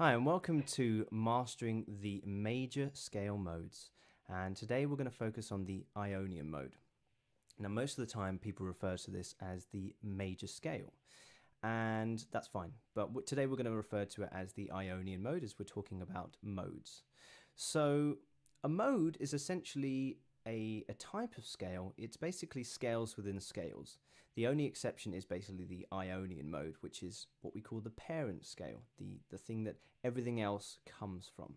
Hi and welcome to Mastering the Major Scale Modes, and today we're going to focus on the Ionian Mode. Now most of the time people refer to this as the major scale, and that's fine, but today we're going to refer to it as the Ionian Mode as we're talking about modes. So a mode is essentially a type of scale. It's basically scales within scales. The only exception is basically the Ionian Mode, which is what we call the parent scale, the thing that everything else comes from.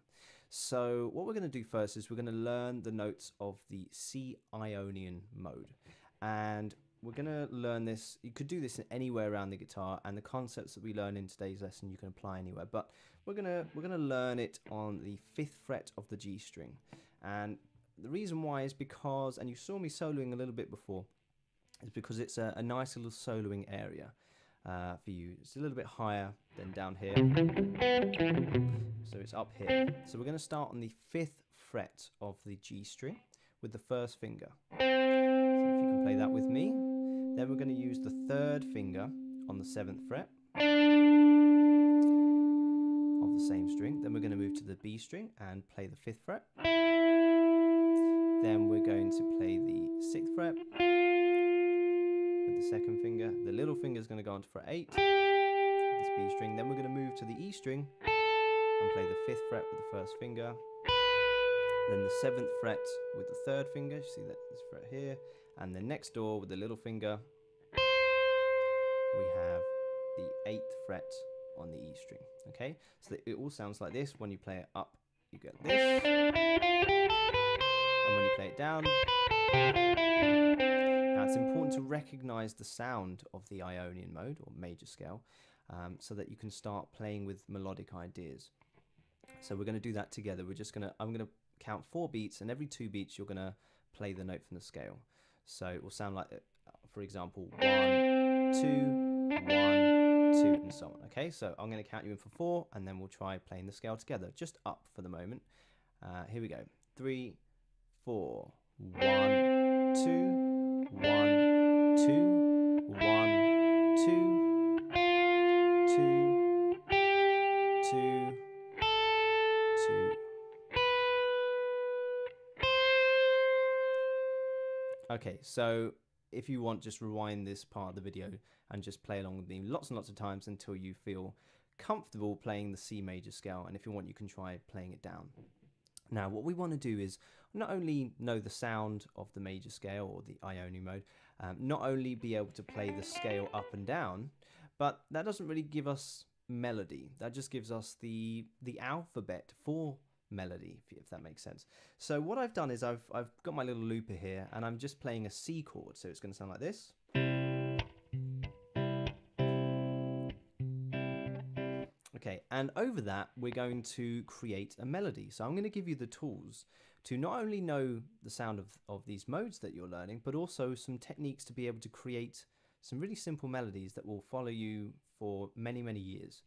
So what we're going to do first is we're going to learn the notes of the C Ionian Mode, and we're going to learn this. You could do this anywhere around the guitar, and the concepts that we learn in today's lesson you can apply anywhere, but we're going to learn it on the 5th fret of the G string. And the reason why is because, and you saw me soloing a little bit before, is because it's a nice little soloing area for you. It's a little bit higher than down here, so it's up here. So we're going to start on the 5th fret of the G string with the first finger. So if you can play that with me, then we're going to use the 3rd finger on the 7th fret of the same string. Then we're going to move to the B string and play the 5th fret. Then we're going to play the 6th fret with the 2nd finger. The little finger is going to go on to fret 8, this B string. Then we're going to move to the E string and play the 5th fret with the 1st finger. Then the 7th fret with the 3rd finger. You see that this fret here. And then next door with the little finger, we have the 8th fret on the E string. Okay, so it all sounds like this. When you play it up, you get this. And when you play it down, now it's important to recognize the sound of the Ionian mode or major scale, so that you can start playing with melodic ideas. So we're going to do that together. I'm going to count 4 beats, and every 2 beats you're going to play the note from the scale. So it will sound like, for example, 1, 2, 1, 2, and so on. Okay, so I'm going to count you in for 4, and then we'll try playing the scale together, just up for the moment. Here we go. 3, 4, 1, 2, 1, 2, 1, 2, 2, 2, 2. Okay, so if you want, just rewind this part of the video and just play along with me lots and lots of times until you feel comfortable playing the C major scale, and if you want you can try playing it down. Now what we want to do is not only know the sound of the major scale or the Ionian mode, not only be able to play the scale up and down, but that doesn't really give us melody. That just gives us the alphabet for melody, if that makes sense. So what I've done is I've got my little looper here, and I'm just playing a C chord, so it's going to sound like this. Okay, and over that we're going to create a melody. So I'm going to give you the tools to not only know the sound of these modes that you're learning, but also some techniques to be able to create some really simple melodies that will follow you for many, many years.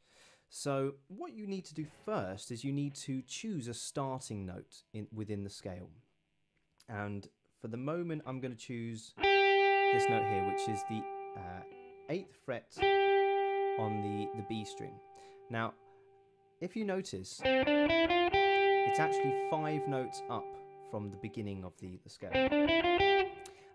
So what you need to do first is you need to choose a starting note within the scale. And for the moment I'm going to choose this note here, which is the 8th fret on the B string. Now, if you notice, it's actually 5 notes up from the beginning of the scale.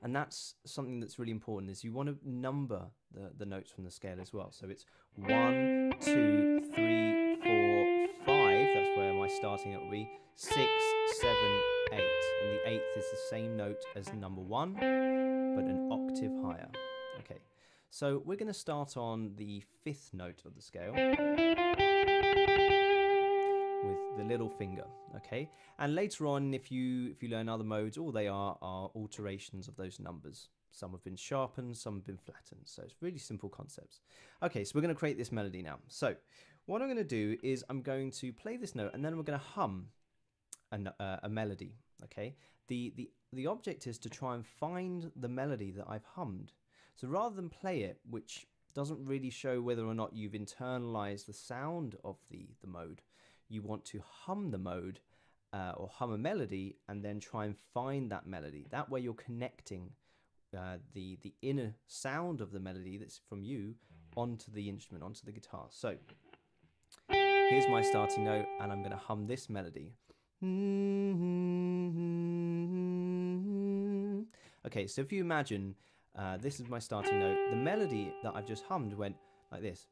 And that's something that's really important, is you want to number the notes from the scale as well. So it's 1, 2, 3, 4, 5. That's where my starting note will be. 6, 7, 8. And the 8th is the same note as number 1, but an octave higher. Okay. So we're going to start on the 5th note of the scale with the little finger, okay? And later on, if you learn other modes, all they are alterations of those numbers. Some have been sharpened, some have been flattened. So it's really simple concepts. Okay, so we're going to create this melody now. So what I'm going to do is I'm going to play this note, and then we're going to hum a melody, okay? The object is to try and find the melody that I've hummed. So rather than play it, which doesn't really show whether or not you've internalized the sound of the mode, you want to hum the mode or hum a melody and then try and find that melody. That way you're connecting the inner sound of the melody that's from you onto the instrument, onto the guitar. So here's my starting note, and I'm going to hum this melody. Okay, so if you imagine, this is my starting note. The melody that I've just hummed went like this.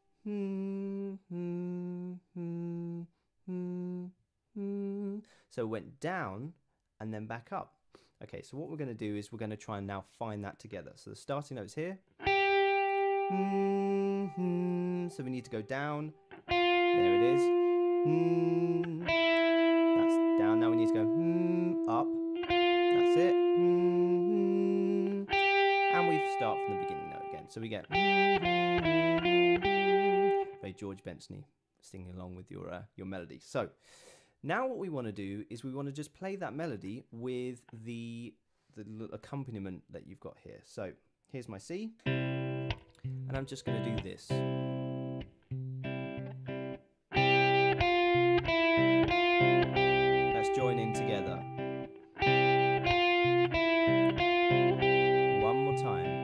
So it went down and then back up. Okay, so what we're going to do is we're going to try and now find that together. So the starting note's here. So we need to go down. There it is. That's down. Now we need to go up. That's it. And we start from the beginning note again. So we get very George Benson-y, singing along with your melody. So now what we want to do is we want to just play that melody with the accompaniment that you've got here. So here's my C, and I'm just going to do this. Let's join in together. One more time.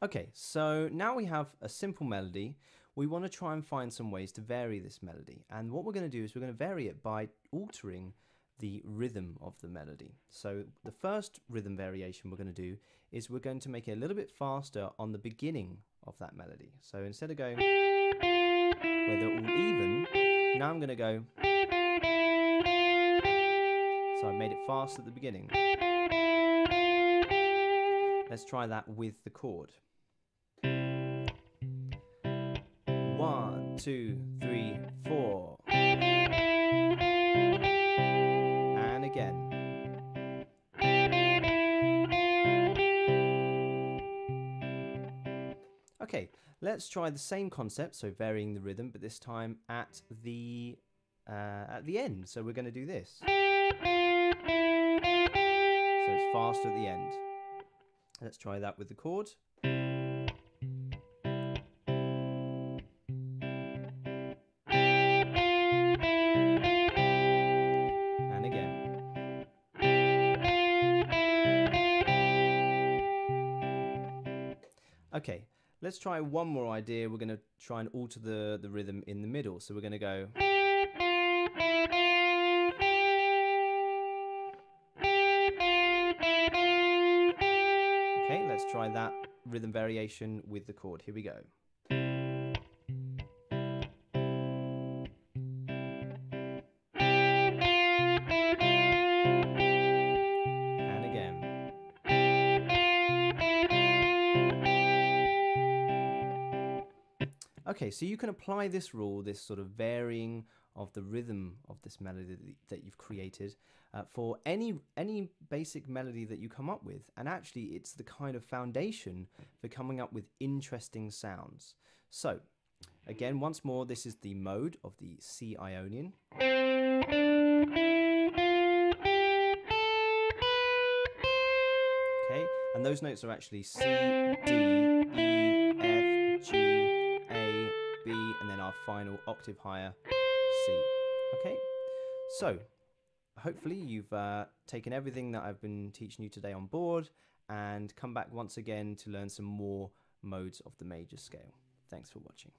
Okay, so now we have a simple melody. We want to try and find some ways to vary this melody. And what we're going to do is we're going to vary it by altering the rhythm of the melody. So the first rhythm variation we're going to do is we're going to make it a little bit faster on the beginning of that melody. So instead of going where they're all even, now I'm going to go. So I made it fast at the beginning. Let's try that with the chord. 1, 2, 3, 4. And again. Okay, let's try the same concept, so varying the rhythm, but this time at the end. So we're going to do this. So it's faster at the end. Let's try that with the chord. And again. Okay, let's try one more idea. We're going to try and alter the rhythm in the middle. So we're going to go. Okay, let's try that rhythm variation with the chord. Here we go. And again. Okay, so you can apply this rule, this sort of varying of the rhythm of this melody that you've created for any basic melody that you come up with. And actually, it's the kind of foundation for coming up with interesting sounds. So, again, once more, this is the mode of the C Ionian. Okay, and those notes are actually C, D, E, F, G, A, B, and then our final octave higher, C. Okay, so hopefully you've taken everything that I've been teaching you today on board and come back once again to learn some more modes of the major scale. Thanks for watching.